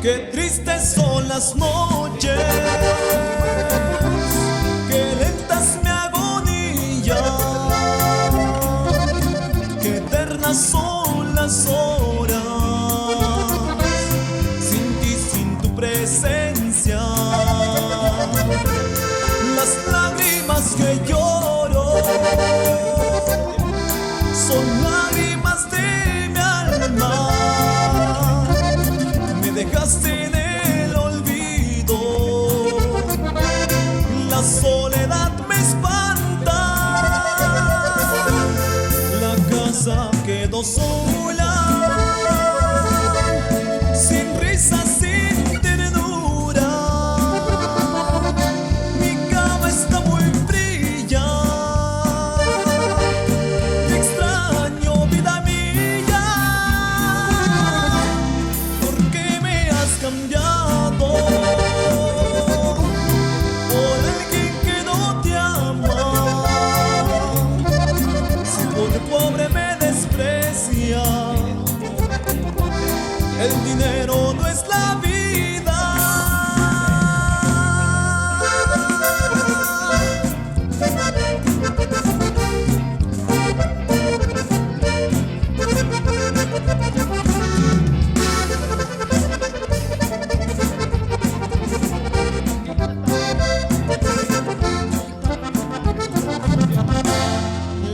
Qué tristes son las noches, qué lentas mi agonía, qué eternas son las horas, sin ti, sin tu presencia. Las lágrimas que lloro son lágrimas de mi alma. Me dejaste en el olvido, la soledad me espanta, la casa quedó sola, sin risas, sin ternura, mi cama está muy fría, te extraño, vida mía, porque me has cambiado por alguien que no te ama. Si por pobre me desprecia, el dinero no es la vida.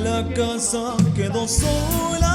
La casa quedó sola,